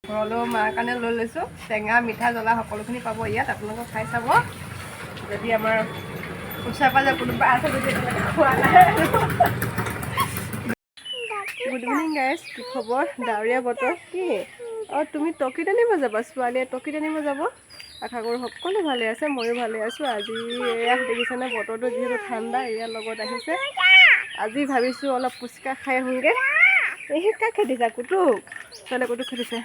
ঘৰলৈ মাৰ কাৰণে লৈ লৈছোঁ। টেঙা মিঠা জ্বলা সকলোখিনি পাব ইয়াত, আপোনালোকে খাই চাব। যদি আমাৰ ওচৰে পাঁজৰে কোনোবা আছে যদি খোৱা নাই। গুড ইভিনিং গাইজ, কি খবৰ? ডাৱৰীয়া বতৰ কি? তুমি টকিত আনিব যাবা? ছোৱালীয়ে টকিত আনিব যাব। আশা কৰোঁ সকলো ভালে আছে, ময়ো ভালে আছোঁ। আজি এয়া দেখিছেনে বতৰটো যিহেতু ঠাণ্ডা, ইয়াৰ লগত আহিছে। আজি ভাবিছোঁ অলপ ফুচকা খাই আহোঁগৈ। এই কাক খেদিছা? কুটুক ছোৱালীয়ে কুটুক খেদিছে।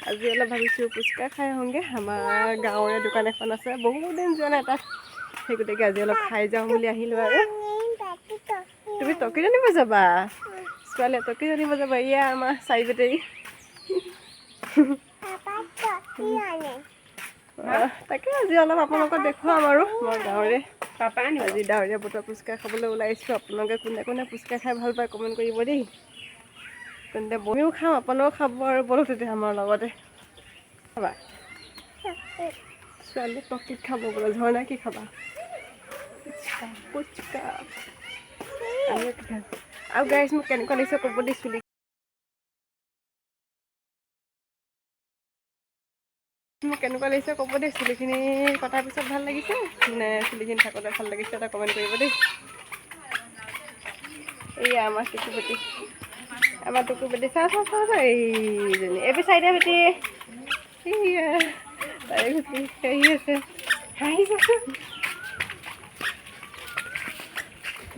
আজি অলপ ভাবিছোঁ ফুচকা খাই আহোঁগৈ। আমাৰ গাঁৱৰে দোকান এখন আছে, বহুত দিন যোৱা নাই তাত, সেই গতিকে আজি অলপ খাই যাওঁ বুলি আহিলোঁ। আৰু তুমি টকিত আনিব যাবা? ছোৱালীয়ে টকিত আনিব যাবা। এয়া আমাৰ 4 বেটেৰী। তাকে আজি অলপ আপোনালোকক দেখুৱাম আৰু মই গাঁৱৰে আজি ডাৱৰীয়া বতৰ ফুচকা খাবলৈ ওলাইছোঁ। আপোনালোকে কোনে কোনে ফুচকা খাই ভাল পায় কমেণ্ট কৰিব দেই। তেন্তে ময়ো খাম, আপোনালোকেও খাব আৰু বলক তেতিয়া আমাৰ লগতে খাবা। ছোৱালী টকিত খাব বোলে। ঝৰ্ণা কি খাবা? ফুচকা। আৰু গাইজ মোক কেনেকুৱা লাগিছে ক'ব দেই। চুলি মোক কেনেকুৱা লাগিছে ক'ব দেই। চুলিখিনি কটাৰ পিছত ভাল লাগিছে নে চুলিখিনি থাকোঁতে ভাল লাগিছে? এটা কমেণ্ট কৰিব দেই। এইয়া আমাৰ টুকু বেটি, আমাৰ টুকু বেটি চা চা চা চা। এইজনী এবি চাইডে বেটি, এইয়া তাই বেটি আহি আছে। হাঁহি চাচোন,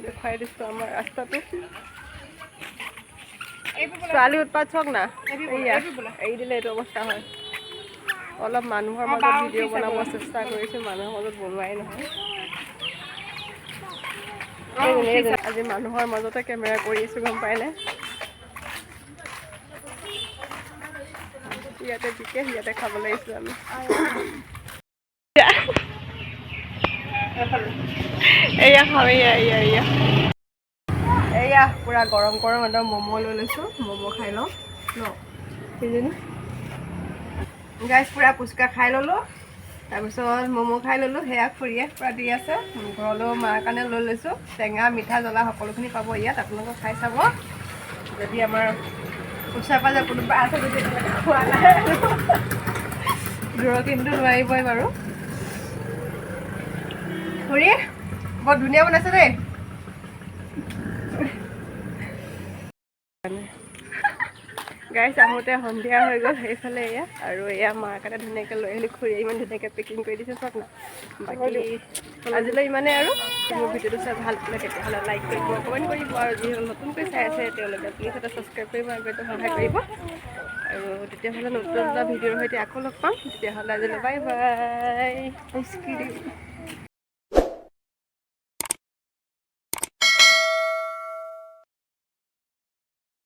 দেখুৱাই দিছোঁ আমাৰ ৰাস্তাটো। ছোৱালী উৎপাত চাওক না। এইয়া এৰি দিলে এইটো অৱস্থা হয়। অলপ মানুহৰ মাজত ভিডিঅ' বনাব চেষ্টা কৰিছোঁ, মানুহৰ মাজত বনোৱাই নহয়। আজি মানুহৰ মাজতে কেমেৰা কৰি আছোঁ, গম পায়নে? ইয়াতে বিশেষ ইয়াতে খাব লাগিছোঁ আমি। এয়া খাওঁ, এয়া পূৰা গৰম গৰম একদম ম'ম' লৈ লৈছোঁ। ম'ম' খাই লওঁ ন সেইজনী গাইজ। পূৰা ফুচকা খাই ল'লোঁ, তাৰপিছত ম'ম' খাই ল'লোঁ। সেয়া খুৰীয়ে পূৰা দি আছে। ঘৰলৈ মাৰ কাৰণে লৈ লৈছোঁ। টেঙা মিঠা জ্বলা সকলোখিনি পাব ইয়াত, আপোনালোকে খাই চাব। যদি আমাৰ ওচৰে পাঁজৰে কোনোবা আছে যদি খোৱা নাই। দূৰৰ কিন্তু নোৱাৰিবই বাৰু। খুৰী বৰ ধুনীয়া বনাইছে দেই। গাইজ আহোঁতে সন্ধিয়া হৈ গ'ল সেইফালে এয়া, আৰু এয়া মাৰ কাৰণে ধুনীয়াকৈ লৈ আহিলোঁ। খুৰীয়ে ইমান ধুনীয়াকৈ পেকিং কৰি দিছে চাওক না। বাকী আজিলৈ ইমানেই আৰু। মোৰ ভিডিঅ'টো চাই ভাল পালে তেতিয়াহ'লে লাইক কৰিব, কমেণ্ট কৰিব, আৰু যিসকল নতুনকৈ চাই আছে তেওঁলোকে প্লিজ এটা ছাবস্ক্ৰাইব কৰিব, আগবাঢ়ি সহায় কৰিব। আৰু তেতিয়াহ'লে নতুন এটা ভিডিঅ'ৰ সৈতে আকৌ লগ পাম। তেতিয়াহ'লে আজিলৈ বাই বাই।